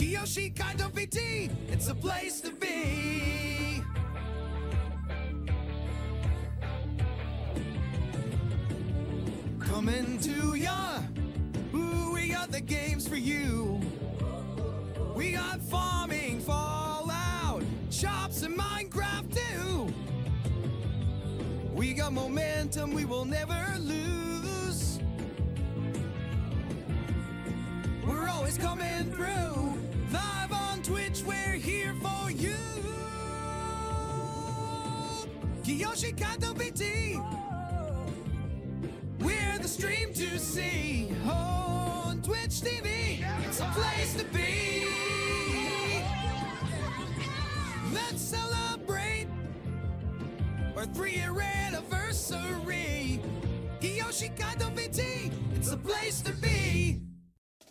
Kiyoshi Kaido VT, it's a place to be. Coming to ya, ooh, we got the games for you. We got farming, Fallout, shops, and Minecraft too. We got momentum we will never lose. We're always coming through. Live on Twitch, we're here for you. Kiyoshi Kaido VT. We're the stream to see. On Twitch TV, it's a place to be. Let's celebrate our 3-year anniversary. Kiyoshi Kaido VT, it's a place to be.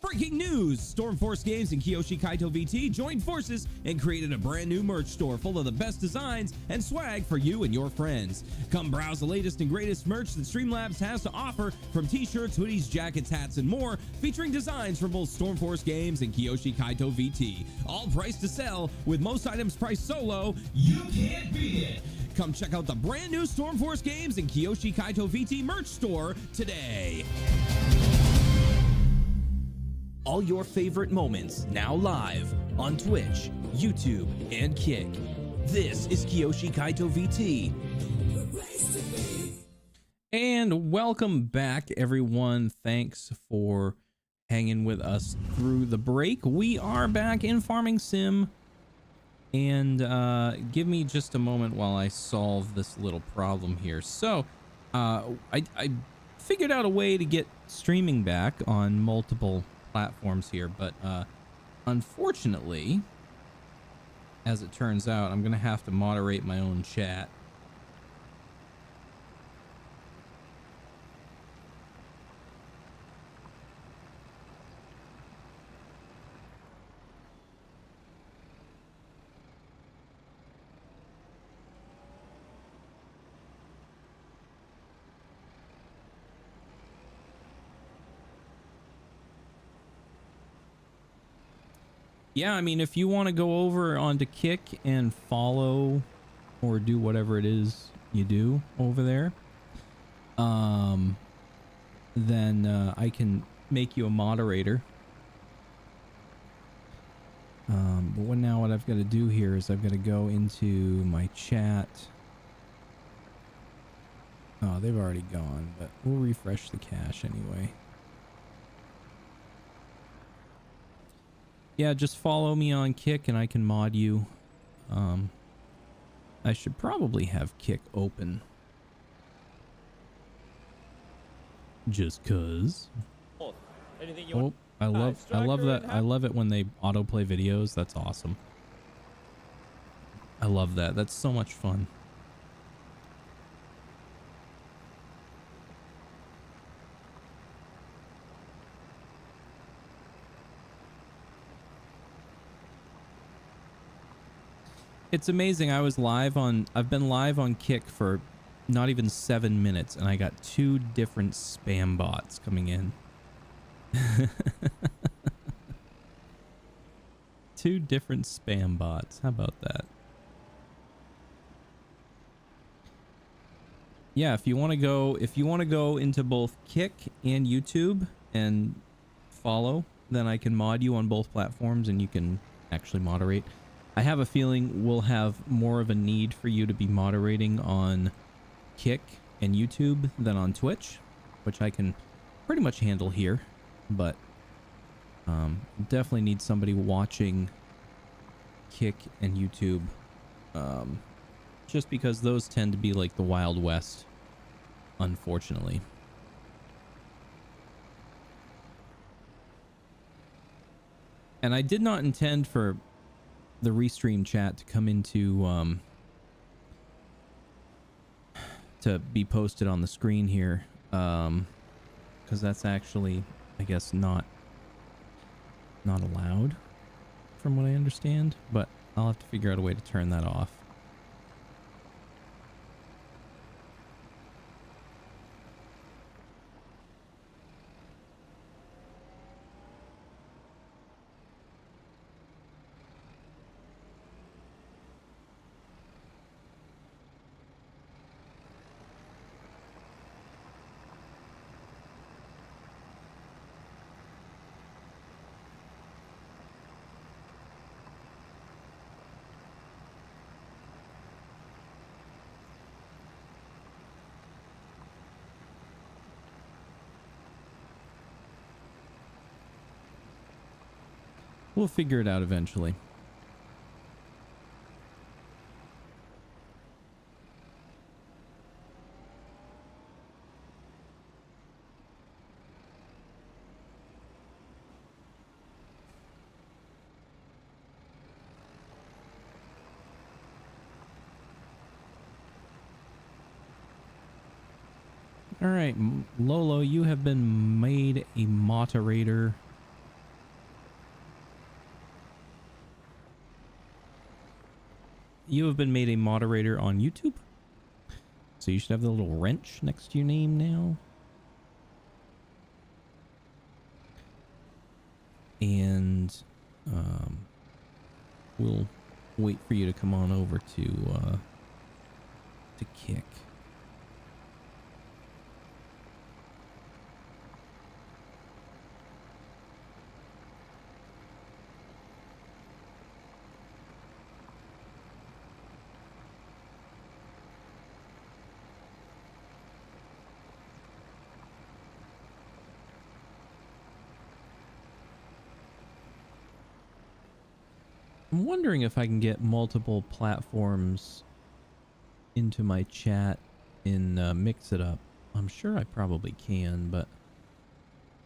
Breaking news! Stormforce Games and Kiyoshi Kaido VT joined forces and created a brand new merch store full of the best designs and swag for you and your friends. Come browse the latest and greatest merch that Streamlabs has to offer, from t-shirts, hoodies, jackets, hats, and more, featuring designs from both Stormforce Games and Kiyoshi Kaido VT. All priced to sell, with most items priced so low, you can't beat it! Come check out the brand new Stormforce Games and Kiyoshi Kaido VT merch store today. All your favorite moments now live on Twitch, YouTube, and Kick. This is Kiyoshi Kaido VT. And welcome back, everyone. Thanks for hanging with us through the break. We are back in Farming Sim. And give me just a moment while I solve this little problem here. So I figured out a way to get streaming back on multiple platforms here, but unfortunately, as it turns out, I'm gonna have to moderate my own chat. Yeah, I mean, if you want to go over onto Kick and follow or do whatever it is you do over there, then I can make you a moderator. But what I've got to do here is I've got to go into my chat. Oh, they've already gone, but we'll refresh the cache anyway. Yeah, just follow me on Kick and I can mod you. I should probably have Kick open. Just cuz. Oh, I love that. I love it when they autoplay videos. That's awesome. I love that. That's so much fun. It's amazing. I've been live on Kick for not even 7 minutes and I got 2 different spam bots coming in. 2 different spam bots. How about that? Yeah, if you want to go into both Kick and YouTube and follow, then I can mod you on both platforms and you can actually moderate. I have a feeling we'll have more of a need for you to be moderating on Kick and YouTube than on Twitch, which I can pretty much handle here, but definitely need somebody watching Kick and YouTube, just because those tend to be like the Wild West, unfortunately. And I did not intend for the restream chat to come into to be posted on the screen here, because that's actually, I guess, not allowed from what I understand, but I'll have to figure out a way to turn that off. We'll figure it out eventually. All right, Lolo, you have been made a moderator. You have been made a moderator on YouTube. So you should have the little wrench next to your name now. And we'll wait for you to come on over to Kick. I'm wondering if I can get multiple platforms into my chat and mix it up. I'm sure I probably can, but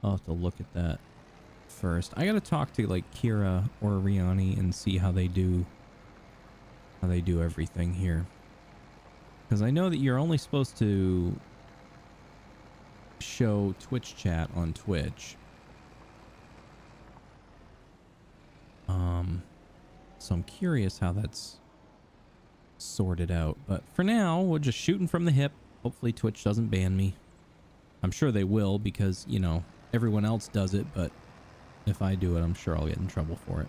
I'll have to look at that first. I gotta talk to like Kira or Riani and see how they do everything here. Because I know that you're only supposed to show Twitch chat on Twitch. So I'm curious how that's sorted out. But for now, we're just shooting from the hip. Hopefully Twitch doesn't ban me. I'm sure they will because, you know, everyone else does it. But if I do it, I'm sure I'll get in trouble for it.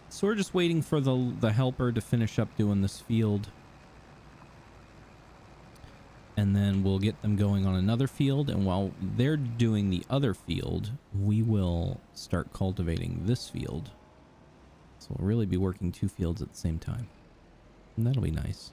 So we're just waiting for the helper to finish up doing this field. And then we'll get them going on another field. And while they're doing the other field, we will start cultivating this field. So we'll really be working two fields at the same time. And that'll be nice.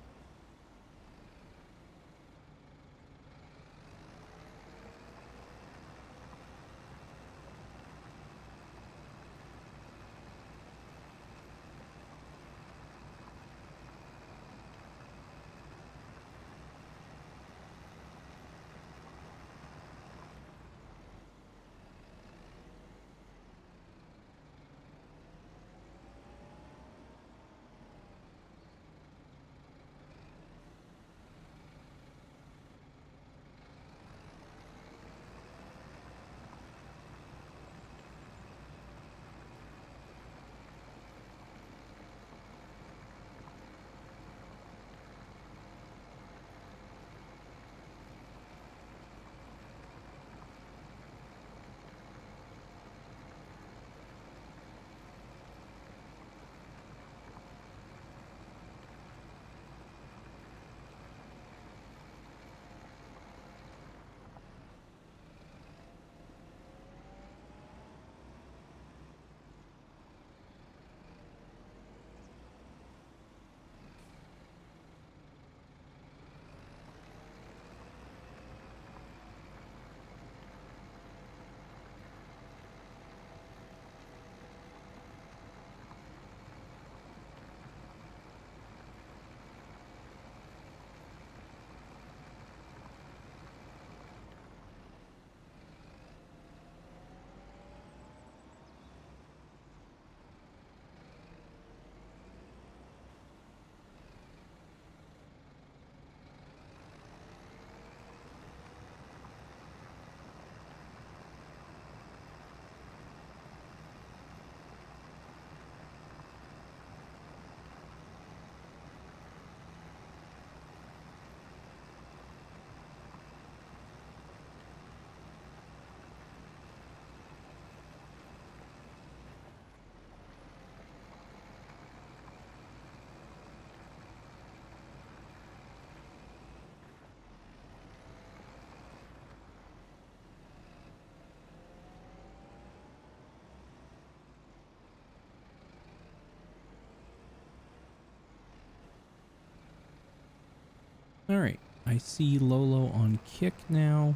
All right. I see Lolo on Kick now.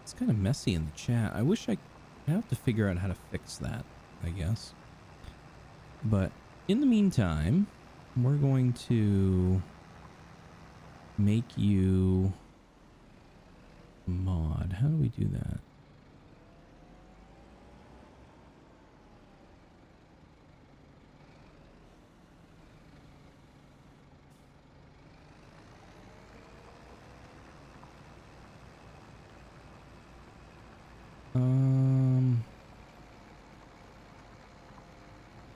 It's kind of messy in the chat. I have to figure out how to fix that, I guess. But in the meantime, we're going to make you mod. How do we do that?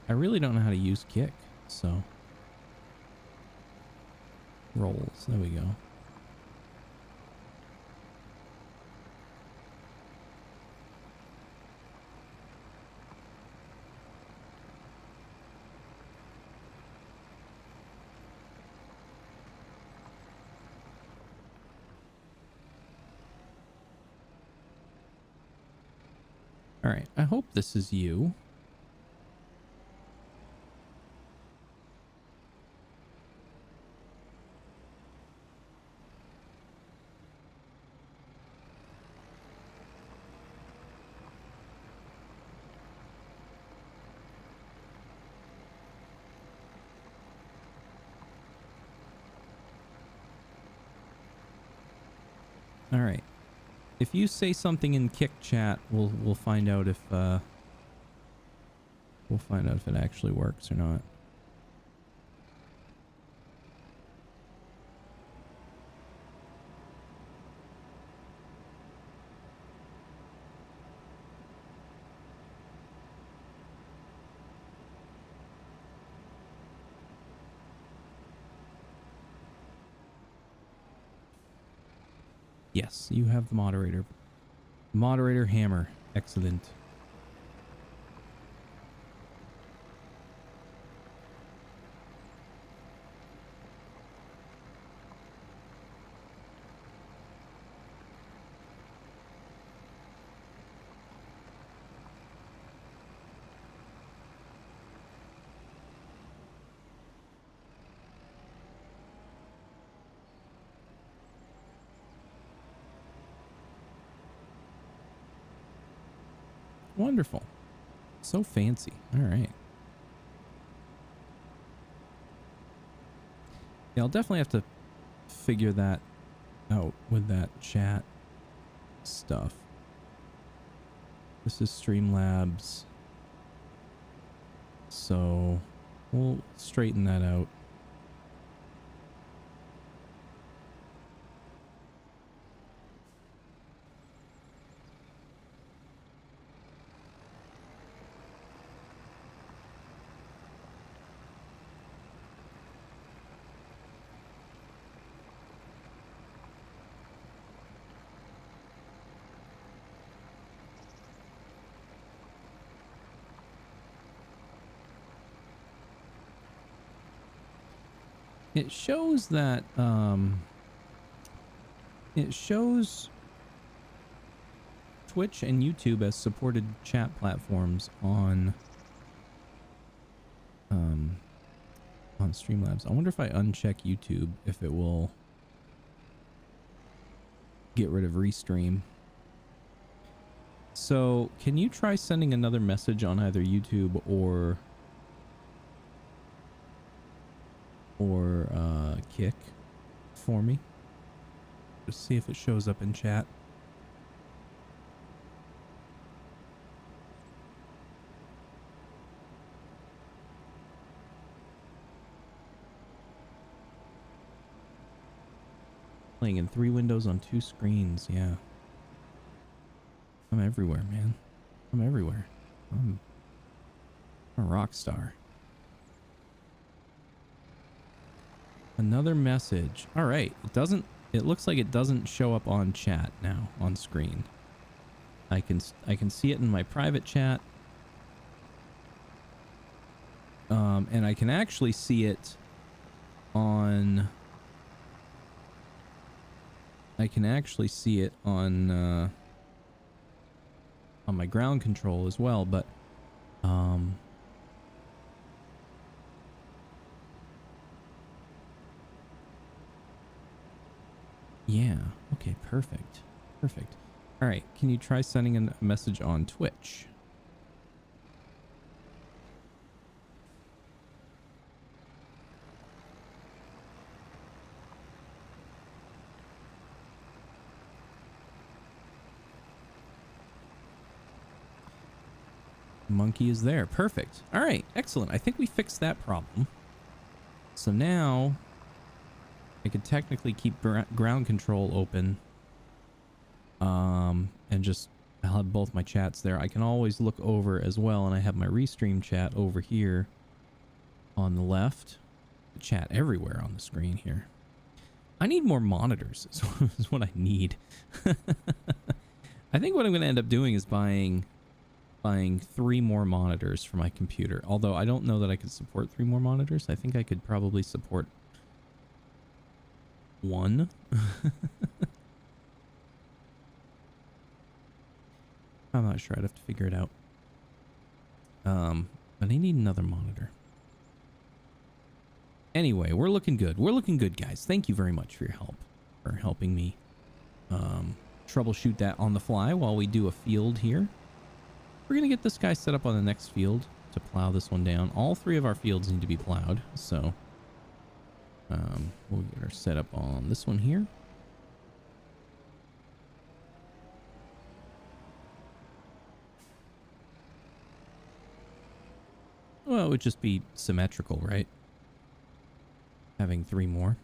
I really don't know how to use Kick, so roles. There we go. All right. I hope this is you. All right. If you say something in Kick chat, we'll find out if it actually works or not. Yes, you have the moderator. Moderator hammer. Excellent. Wonderful. So fancy. All right. Yeah, I'll definitely have to figure that out with that chat stuff. This is Streamlabs. So we'll straighten that out. It shows that it shows Twitch and YouTube as supported chat platforms on Streamlabs. I wonder if I uncheck YouTube if it will get rid of Restream. So, can you try sending another message on either YouTube or Kick for me? Just see if it shows up in chat. Playing in 3 windows on 2 screens, yeah. I'm everywhere, man. I'm everywhere. I'm a rock star. Another message. All right. It looks like it doesn't show up on chat now on screen. I can see it in my private chat. And I can actually see it on my ground control as well, but Yeah. Okay, perfect. Perfect. All right, can you try sending a message on Twitch? Monkey is there. Perfect. All right, excellent. I think we fixed that problem. So now I could technically keep ground control open. And just I'll have both my chats there. I can always look over as well, and I have my Restream chat over here on the left. Chat everywhere on the screen here. I need more monitors is what I need. I think what I'm going to end up doing is buying 3 more monitors for my computer. Although I don't know that I could support 3 more monitors. I think I could probably support 1. I'm not sure. I'd have to figure it out. But I need another monitor. Anyway, we're looking good. We're looking good, guys. Thank you very much for your help. For helping me troubleshoot that on the fly while we do a field here. We're going to get this guy set up on the next field to plow this one down. All 3 of our fields need to be plowed. So we'll get our setup on this one here. Well, it would just be symmetrical, right? Having 3 more.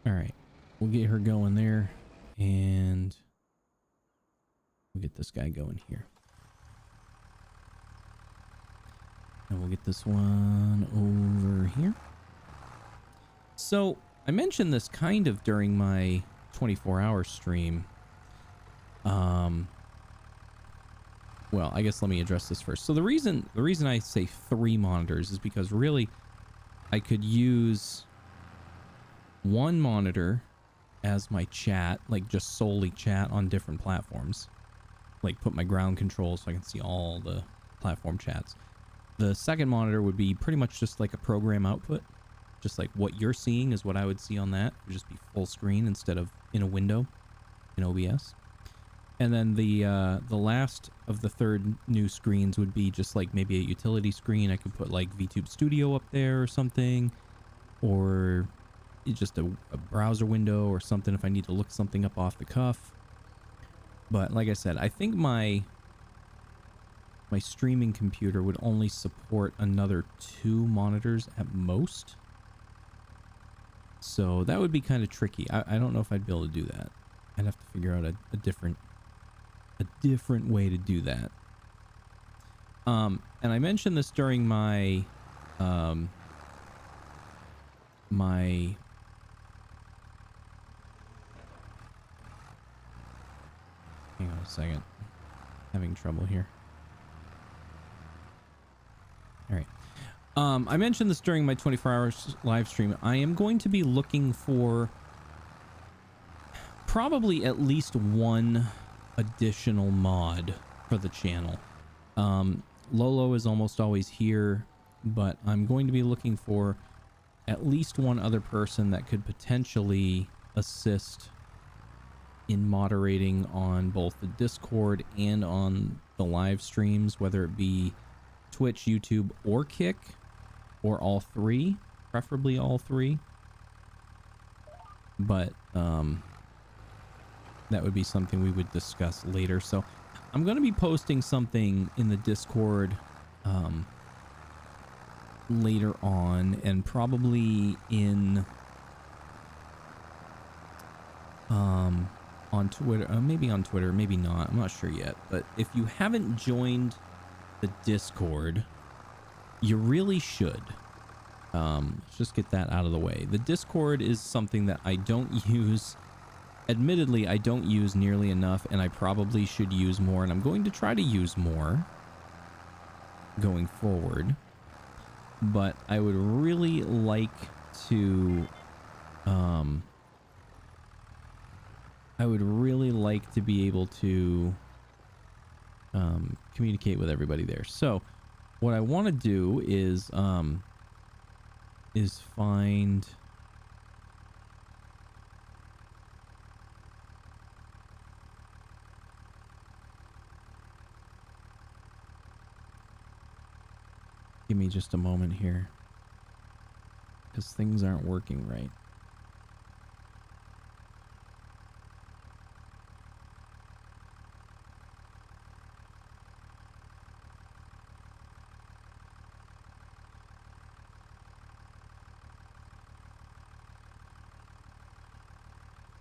All right, we'll get her going there, and we'll get this guy going here. And we'll get this one over here. So I mentioned this kind of during my 24-hour stream. Well, I guess let me address this first. So the reason I say 3 monitors is because really I could use 1 monitor as my chat, like just solely chat on different platforms. Like put my ground control so I can see all the platform chats. The second monitor would be pretty much just like a program output. Just like what you're seeing is what I would see on that. It would just be full screen instead of in a window in OBS. And then the last of the 3rd new screens would be just like maybe a utility screen. I could put like VTube Studio up there or something, or just a browser window or something if I need to look something up off the cuff. But like I said, I think my streaming computer would only support another 2 monitors at most. So that would be kind of tricky. I don't know if I'd be able to do that. I'd have to figure out a different way to do that. And I mentioned this during my hang on a second. Having trouble here. All right. I mentioned this during my 24-hour live stream. I am going to be looking for probably at least 1 additional mod for the channel. Lolo is almost always here, but I'm going to be looking for at least 1 other person that could potentially assist in moderating on both the Discord and on the live streams, whether it be Twitch, YouTube, or Kick, or all 3, preferably all 3. But that would be something we would discuss later. So I'm going to be posting something in the Discord later on, and probably in on Twitter, maybe on Twitter, maybe not, I'm not sure yet. But if you haven't joined the Discord, you really should. Let's just get that out of the way. The Discord is something that I don't use. Admittedly, I don't use nearly enough, and I probably should use more, and I'm going to try to use more going forward. But I would really like to be able to communicate with everybody there. So what I want to do is find... Give me just a moment here, because things aren't working right.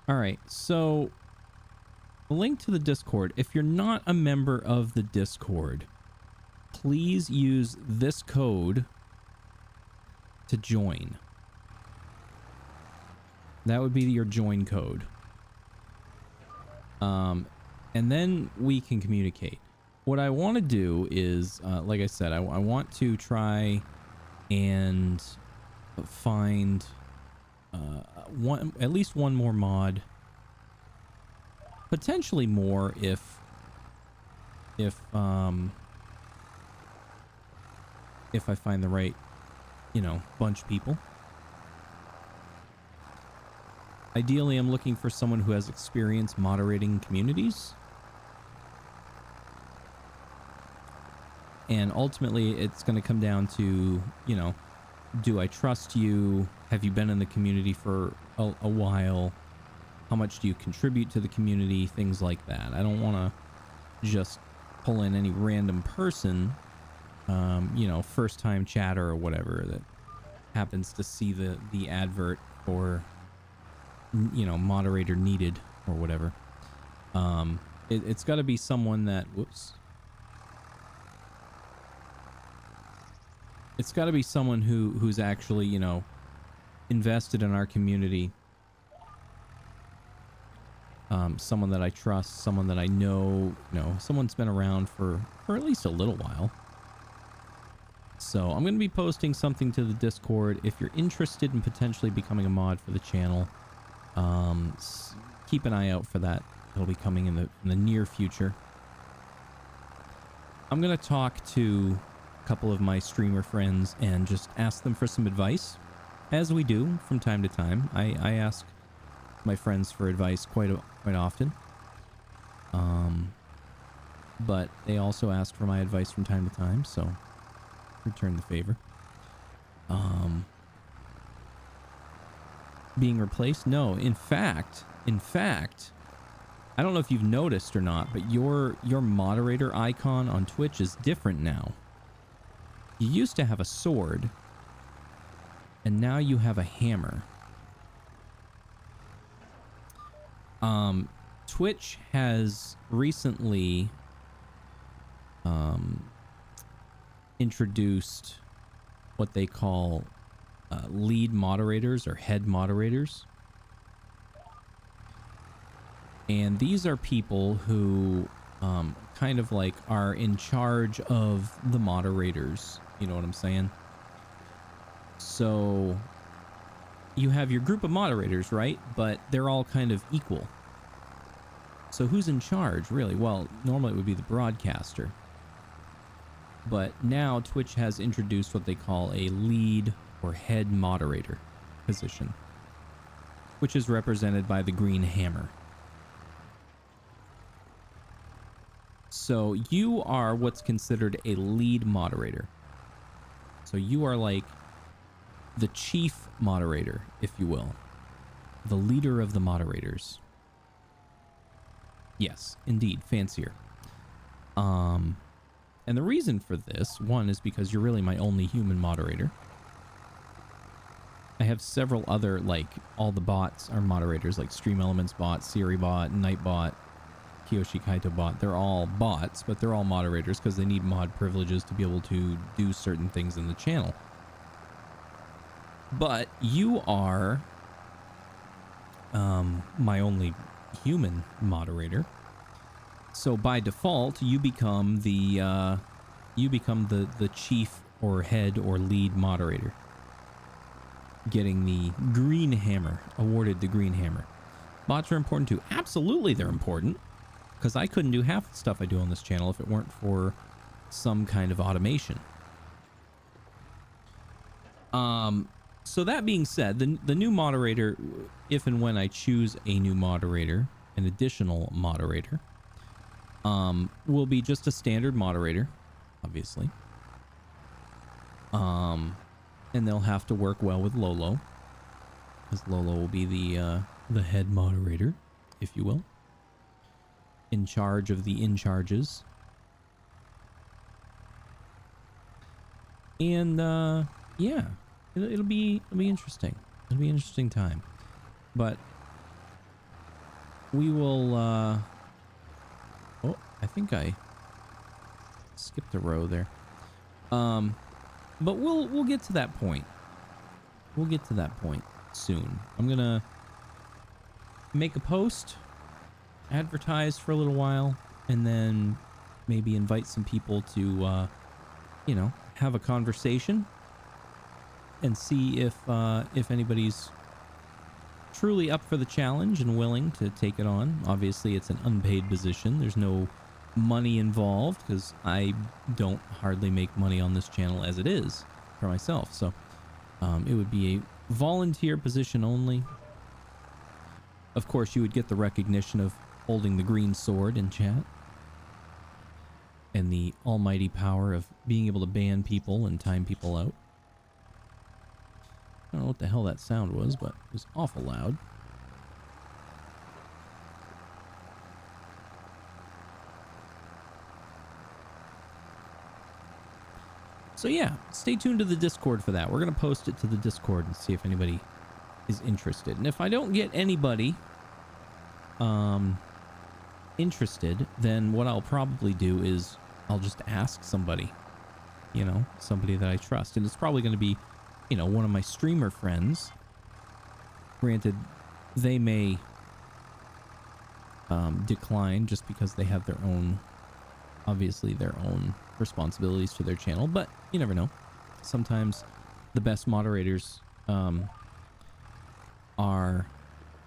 All right, so a link to the Discord. If you're not a member of the Discord, please use this code to join. That would be your join code. And then we can communicate. What I want to do is, like I said, I want to try and find at least one more mod, potentially more if I find the right, bunch of people. Ideally, I'm looking for someone who has experience moderating communities. And ultimately, it's going to come down to, do I trust you? Have you been in the community for a while? How much do you contribute to the community? Things like that. I don't want to just pull in any random person, first time chatter or whatever that happens to see the advert or, moderator needed or whatever. It's got to be someone that, whoops. It's got to be someone who's actually, invested in our community. Someone that I trust, someone that I know, someone's been around for at least a little while. So I'm going to be posting something to the Discord. If you're interested in potentially becoming a mod for the channel, keep an eye out for that. It'll be coming in the near future. I'm going to talk to a couple of my streamer friends and just ask them for some advice, as we do from time to time. I ask my friends for advice quite often, but they also ask for my advice from time to time, so return the favor. Being replaced? No, in fact, I don't know if you've noticed or not, but your moderator icon on Twitch is different now. You used to have a sword, and now you have a hammer. Twitch has recently introduced what they call lead moderators or head moderators. And these are people who kind of like are in charge of the moderators. You know what I'm saying? So you have your group of moderators, right? But they're all kind of equal. So who's in charge, really? Well, normally it would be the broadcaster. But now Twitch has introduced what they call a lead or head moderator position, which is represented by the green hammer. So you are what's considered a lead moderator. So you are like the chief moderator, if you will. The leader of the moderators. Yes, indeed, fancier. And the reason for this, one, is because you're really my only human moderator. I have several other, like, all the bots are moderators, like Stream Elements bot, Siri bot, Nightbot, Kiyoshi Kaito bot. They're all bots, but they're all moderators because they need mod privileges to be able to do certain things in the channel. But you are my only human moderator. So by default, you become the chief or head or lead moderator, getting the green hammer, awarded the green hammer. Bots are important too. Absolutely, they're important. because I couldn't do half the stuff I do on this channel if it weren't for some kind of automation. So that being said, the new moderator, if and when I choose a new moderator, an additional moderator, will be just a standard moderator, obviously. And they'll have to work well with Lolo, because Lolo will be the head moderator, if you will, in charge of the in-charges. And yeah, it'll be interesting. It'll be an interesting time, but we will. Oh, I think I skipped a row there. But we'll get to that point. We'll get to that point soon. I'm gonna make a post, advertise for a little while, and then maybe invite some people to, you know, have a conversation and see if anybody's truly up for the challenge and willing to take it on. Obviously, it's an unpaid position. There's no money involved because I don't hardly make money on this channel as it is for myself. So it would be a volunteer position only. Of course, you would get the recognition of holding the green sword in chat and the almighty power of being able to ban people and time people out. I don't know what the hell that sound was, but it was awful loud. So yeah, stay tuned to the Discord for that. We're going to post it to the Discord and see if anybody is interested. And if I don't get anybody interested, then what I'll probably do is I'll just ask somebody, you know, somebody that I trust. And it's probably going to be, you know, one of my streamer friends. Granted, they may decline just because they have their own, obviously their own responsibilities to their channel, but you never know. Sometimes the best moderators are,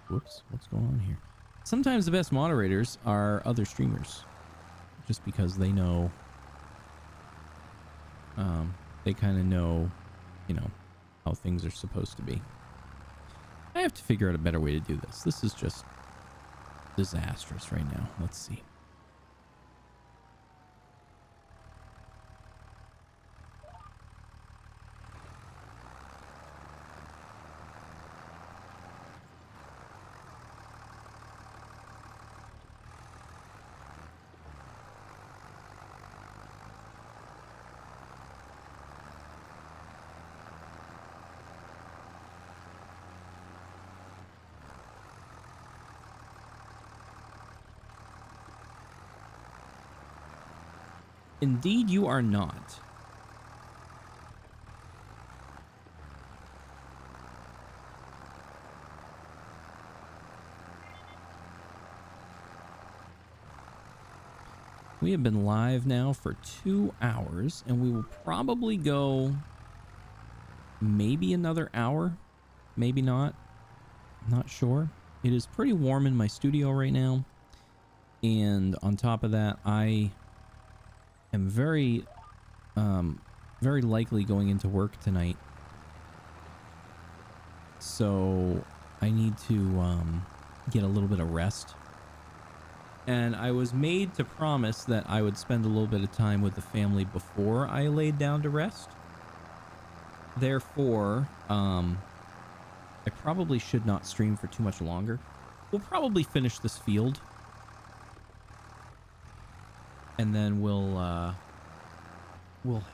whoops, what's going on here? Sometimes the best moderators are other streamers, just because they know, they kind of know, you know, how things are supposed to be. I have to figure out a better way to do this. This is just disastrous right now. Let's see. Indeed, you are not. We have been live now for 2 hours, and we will probably go maybe another hour, maybe not. I'm not sure. It is pretty warm in my studio right now, and on top of that, I am very likely going into work tonight, so I need to get a little bit of rest. And I was made to promise that I would spend a little bit of time with the family before I laid down to rest. Therefore, I probably should not stream for too much longer. We'll probably finish this field, and then we'll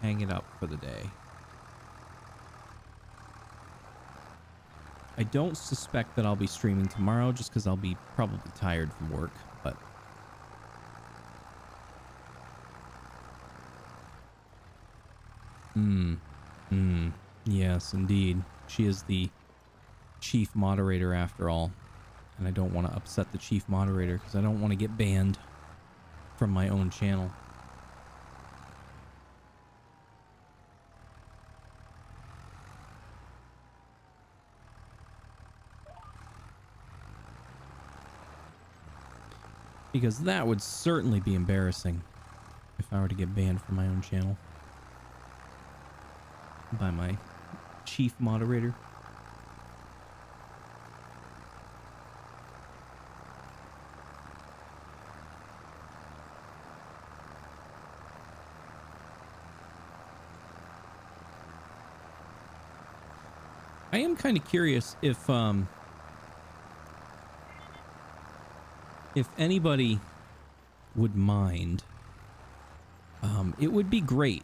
hang it up for the day. I don't suspect that I'll be streaming tomorrow just because I'll be probably tired from work, but yes, indeed. She is the chief moderator after all, and I don't want to upset the chief moderator because I don't want to get banned from my own channel. Because that would certainly be embarrassing if I were to get banned from my own channel by my chief moderator. I am kind of curious if anybody would mind. It would be great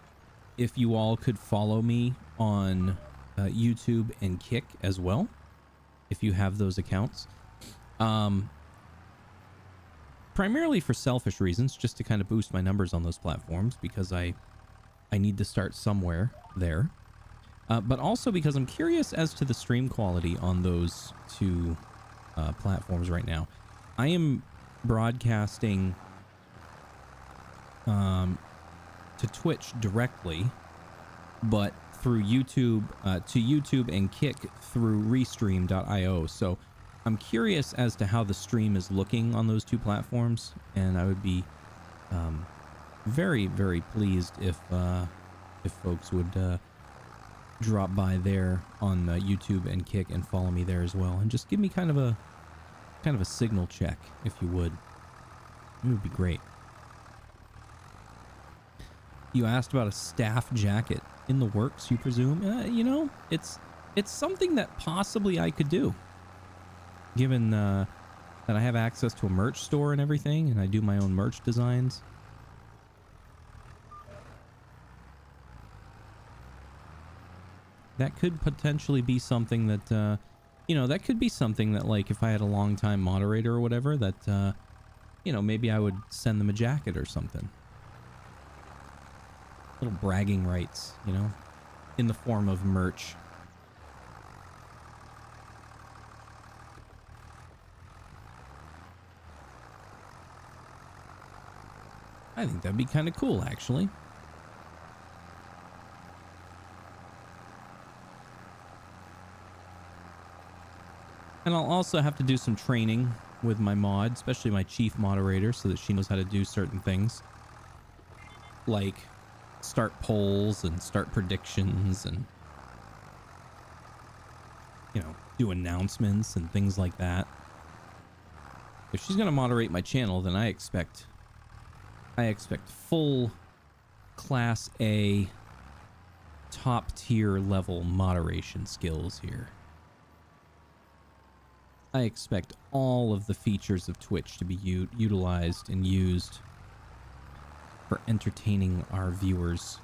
if you all could follow me on YouTube and Kick as well, if you have those accounts. Primarily for selfish reasons, just to kind of boost my numbers on those platforms, because I need to start somewhere there. But also because I'm curious as to the stream quality on those two platforms right now. I am broadcasting to Twitch directly, but through YouTube to YouTube and Kick through Restream.io. So I'm curious as to how the stream is looking on those two platforms, and I would be very, very pleased if folks would drop by there on YouTube and Kick and follow me there as well, and just give me kind of a signal check, if you would. It would be great. You asked about a staff jacket. In the works, you presume? You know, it's something that possibly I could do, given that I have access to a merch store and everything, and I do my own merch designs. That could potentially be something that, you know, that could be something that, like, if I had a long-time moderator or whatever, that, you know, maybe I would send them a jacket or something. Little bragging rights, you know, in the form of merch. I think that'd be kind of cool, actually. And I'll also have to do some training with my mod, especially my chief moderator, so that she knows how to do certain things. Like start polls and start predictions and, you know, do announcements and things like that. If she's going to moderate my channel, then I expect full class A top tier level moderation skills here. I expect all of the features of Twitch to be utilized and used for entertaining our viewers.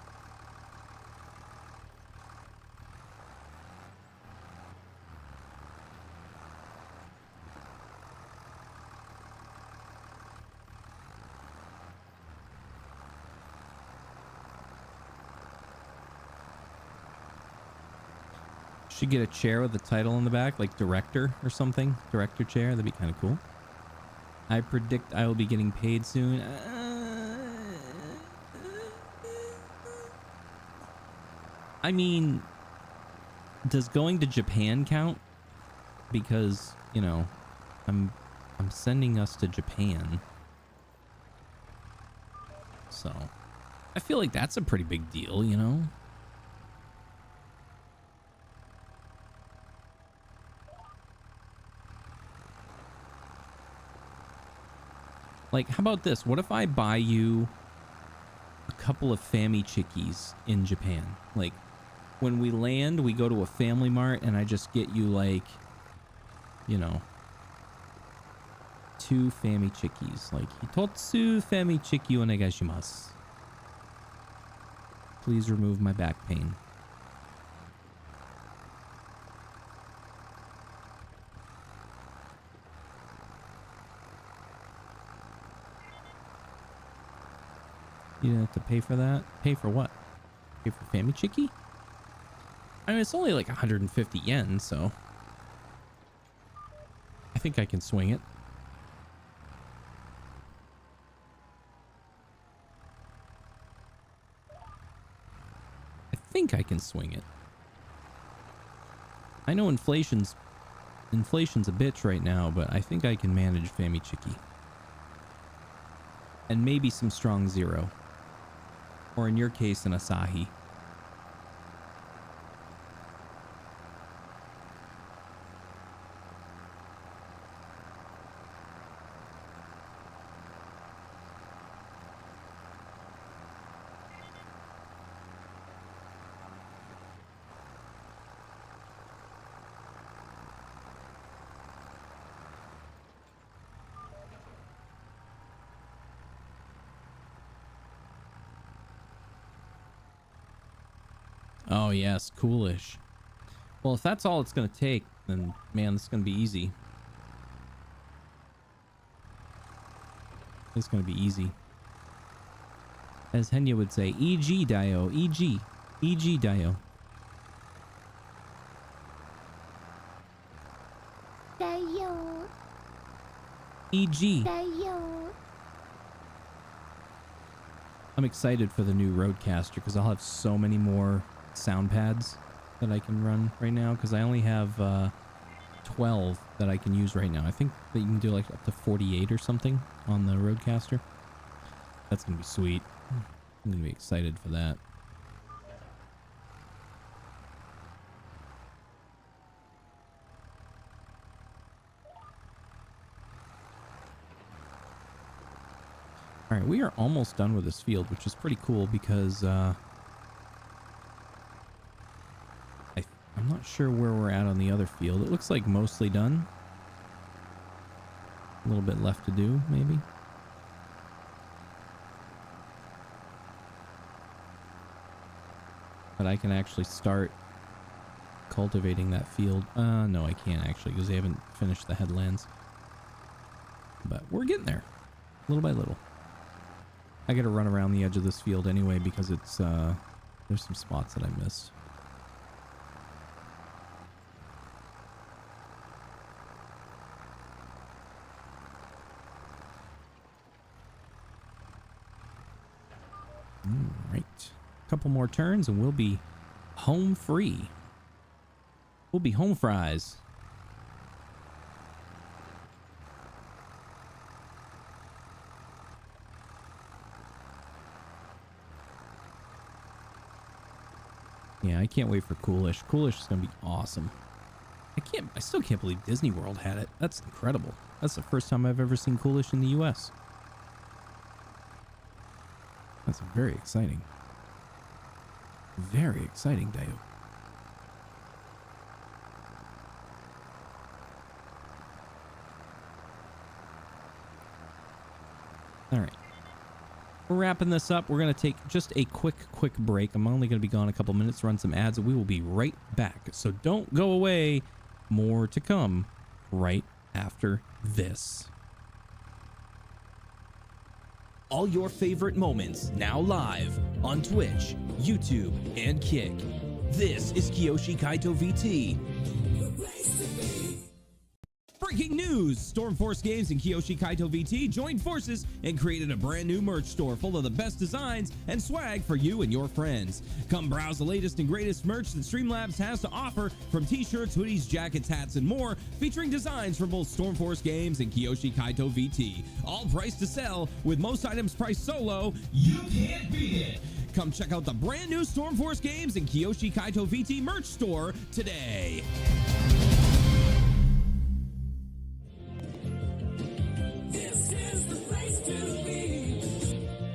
Should get a chair with a title in the back, like director or something. Director chair, that'd be kind of cool. I predict I will be getting paid soon. I mean, does going to Japan count? Because, you know, I'm sending us to Japan. So, I feel like that's a pretty big deal, you know? Like, how about this? What if I buy you a couple of Family Chickies in Japan? Like, when we land, we go to a Family Mart and I just get you, like, you know, 2 Family Chickies. Like, Hitotsu Family Chiki onegaishimasu. Please remove my back pain. You didn't have to pay for that? Pay for what? Pay for Family Chiki? I mean, it's only like 150 yen, so I think I can swing it. I think I can swing it. I know inflation's a bitch right now, but I think I can manage Family Chiki. and maybe some strong zero. Or in your case, an Asahi. Oh, yes. Coolish. Well, if that's all it's going to take, then, man, this is going to be easy. It's going to be easy. As Henya would say, EG Dio, EG. EG Dio. Dio. EG. Dio. I'm excited for the new Roadcaster because I'll have so many more sound pads that I can run right now, because I only have 12 that I can use right now. I think that you can do like up to 48 or something on the Roadcaster. That's gonna be sweet. I'm gonna be excited for that. All right, we are almost done with this field, which is pretty cool because I'm not sure where we're at on the other field. It looks like mostly done. A little bit left to do, maybe. But I can actually start cultivating that field. No, I can't actually because they haven't finished the headlands. But we're getting there, little by little. I got to run around the edge of this field anyway because it's there's some spots that I missed. All right, couple more turns and we'll be home free. We'll be home fries. Yeah, I can't wait for Coolish. Coolish is going to be awesome. I still can't believe Disney World had it. That's incredible. That's the first time I've ever seen Coolish in the US. That's very exciting. Very exciting, Dio. All right. We're wrapping this up. We're going to take just a quick break. I'm only going to be gone a couple minutes, run some ads, and we will be right back. So don't go away. More to come right after this. All your favorite moments now live on Twitch, YouTube, and Kick. This is Kiyoshi Kaito VT. Breaking news! Stormforce Games and Kiyoshi Kaito VT joined forces and created a brand new merch store full of the best designs and swag for you and your friends. Come browse the latest and greatest merch that Streamlabs has to offer, from t-shirts, hoodies, jackets, hats, and more, featuring designs from both Stormforce Games and Kiyoshi Kaito VT. All priced to sell, with most items priced so low, you can't beat it! Come check out the brand new Stormforce Games and Kiyoshi Kaito VT merch store today.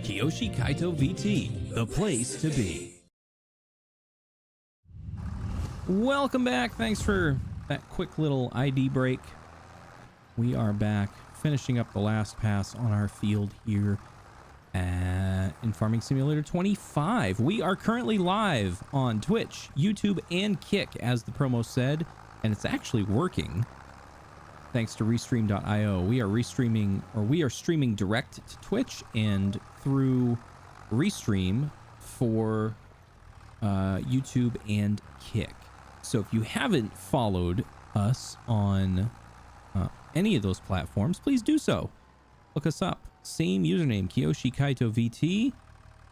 Kiyoshi Kaito VT, the place to be. Welcome back. Thanks for that quick little ID break. We are back, finishing up the last pass on our field here in Farming Simulator 25. We are currently live on Twitch, YouTube, and Kick, as the promo said, and it's actually working. Thanks to Restream.io. We are streaming direct to Twitch and through Restream for YouTube and Kick. So if you haven't followed us on any of those platforms, please do so. Look us up. Same username, Kiyoshi Kaito VT,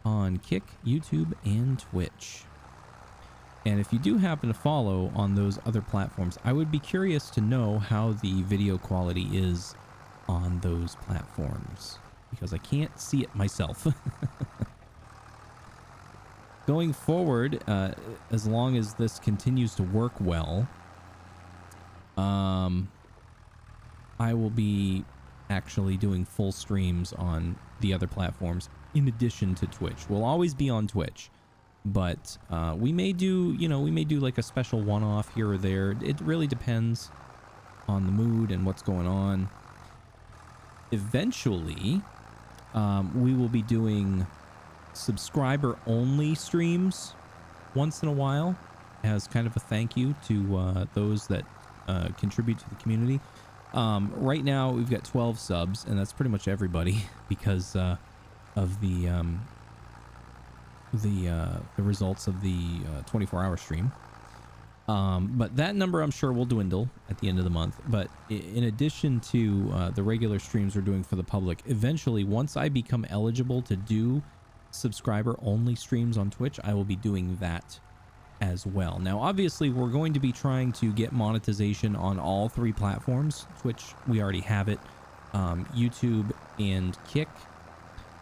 on Kick, YouTube, and Twitch. And if you do happen to follow on those other platforms, I would be curious to know how the video quality is on those platforms. because I can't see it myself. Going forward, as long as this continues to work well, I will be actually doing full streams on the other platforms in addition to Twitch. We'll always be on Twitch, but we may do, we may do like a special one-off here or there. It really depends on the mood and what's going on. Eventually, we will be doing subscriber-only streams once in a while as kind of a thank you to those that contribute to the community. Right now, we've got 12 subs, and that's pretty much everybody because of the results of the 24-hour stream. But that number, I'm sure, will dwindle at the end of the month. But in addition to the regular streams we're doing for the public, eventually, once I become eligible to do subscriber-only streams on Twitch, I will be doing that as well. Now, obviously, we're going to be trying to get monetization on all three platforms. Twitch, we already have it. YouTube and Kick.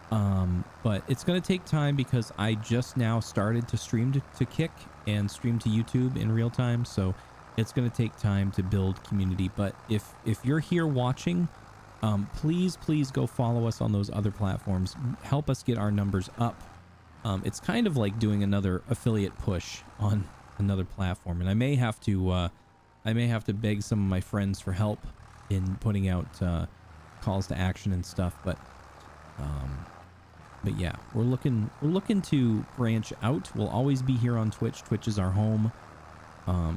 But it's going to take time because I just now started to stream to Kick and stream to YouTube in real time. So it's going to take time to build community. But if you're here watching, please go follow us on those other platforms. Help us get our numbers up. It's kind of like doing another affiliate push on another platform, and I may have to beg some of my friends for help in putting out calls to action and stuff. But yeah, we're looking to branch out. We'll always be here on Twitch. Twitch is our home.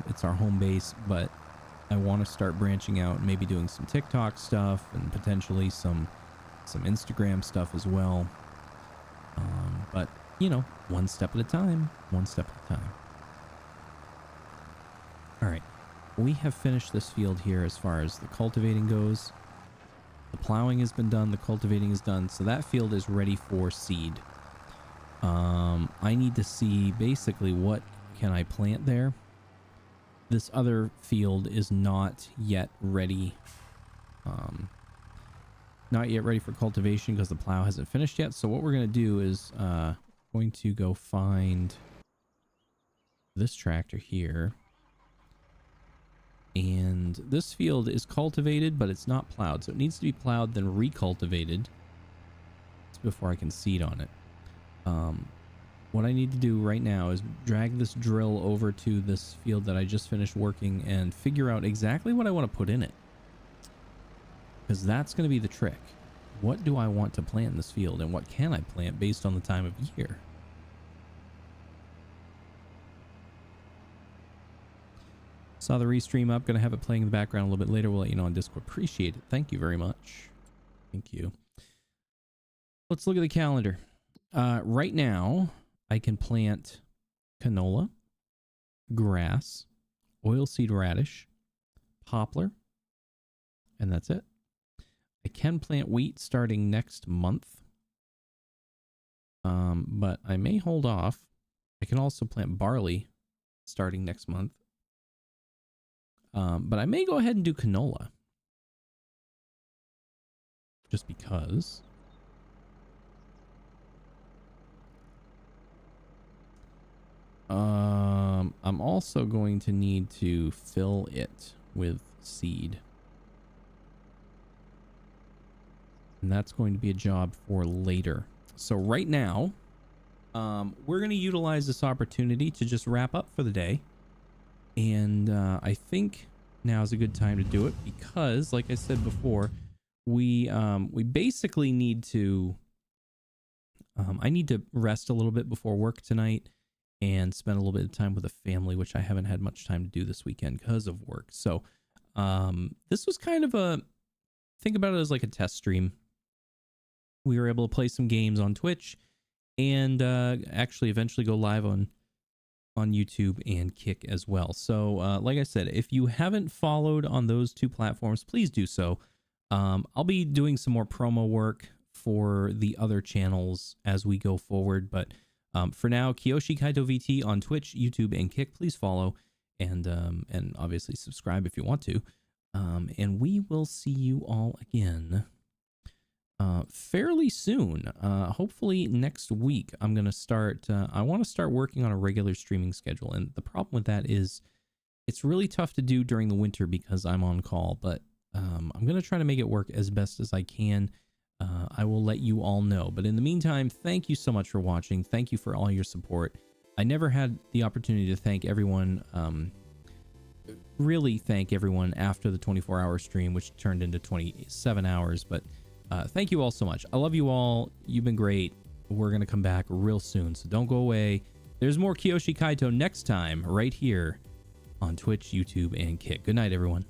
It's our home base, but I want to start branching out and maybe doing some TikTok stuff and potentially some Instagram stuff as well. But one step at a time, one step at a time. All right, we have finished this field here as far as the cultivating goes. The plowing has been done, the cultivating is done, so that field is ready for seed. I need to see basically what can I plant there. This other field is not yet ready. Not yet ready for cultivation because the plow hasn't finished yet. So what we're going to do is going to go find this tractor here. And this field is cultivated, but it's not plowed. So it needs to be plowed, then recultivated. That's before I can seed on it. What I need to do right now is drag this drill over to this field that I just finished working and figure out exactly what I want to put in it. Because that's going to be the trick. What do I want to plant in this field, and what can I plant based on the time of year? Saw the restream up. Going to have it playing in the background a little bit later. We'll let you know on Discord. Appreciate it. Thank you very much. Thank you. Let's look at the calendar. Right now, I can plant canola, grass, oilseed radish, poplar, and that's it. I can plant wheat starting next month, but I may hold off. I can also plant barley starting next month, but I may go ahead and do canola just because. I'm also going to need to fill it with seed. And that's going to be a job for later. So right now, we're going to utilize this opportunity to just wrap up for the day. And I think now is a good time to do it because, like I said before, we basically need to... I need to rest a little bit before work tonight and spend a little bit of time with the family, which I haven't had much time to do this weekend because of work. So this was kind of a... Think about it as like a test stream. We were able to play some games on Twitch and actually eventually go live on YouTube and Kick as well. So like I said, if you haven't followed on those two platforms, please do so. I'll be doing some more promo work for the other channels as we go forward. But for now, Kiyoshi Kaito VT on Twitch, YouTube, and Kick. Please follow and obviously subscribe if you want to. And we will see you all again fairly soon. Hopefully next week, I'm going to start. I want to start working on a regular streaming schedule. And the problem with that is it's really tough to do during the winter because I'm on call. But I'm going to try to make it work as best as I can. I will let you all know. But in the meantime, thank you so much for watching. Thank you for all your support. I never had the opportunity to thank everyone. Really thank everyone after the 24-hour stream, which turned into 27 hours. But thank you all so much. I love you all. You've been great. We're going to come back real soon, so don't go away. There's more Kiyoshi Kaito next time right here on Twitch, YouTube, and Kick. Good night, everyone.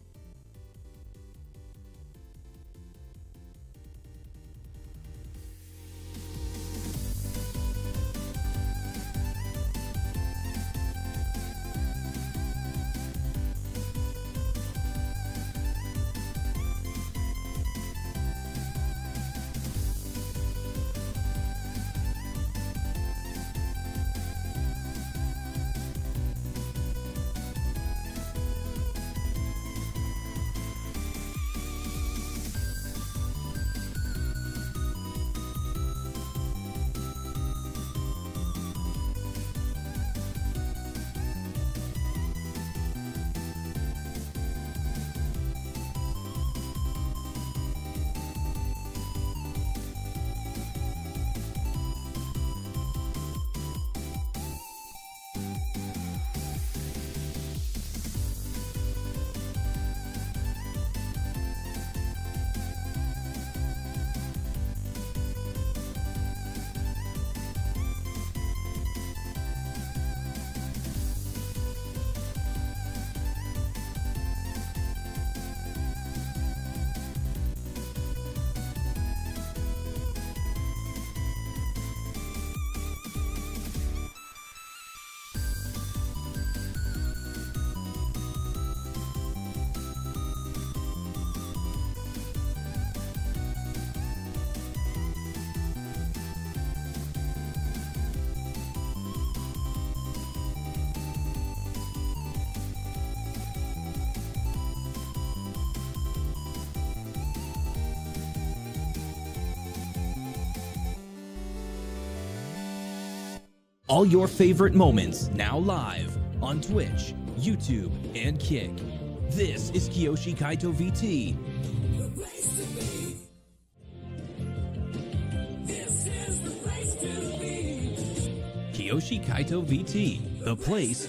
All your favorite moments now live on Twitch, YouTube, and Kick. This is Kiyoshi Kaito VT. Kiyoshi Kaito VT, the place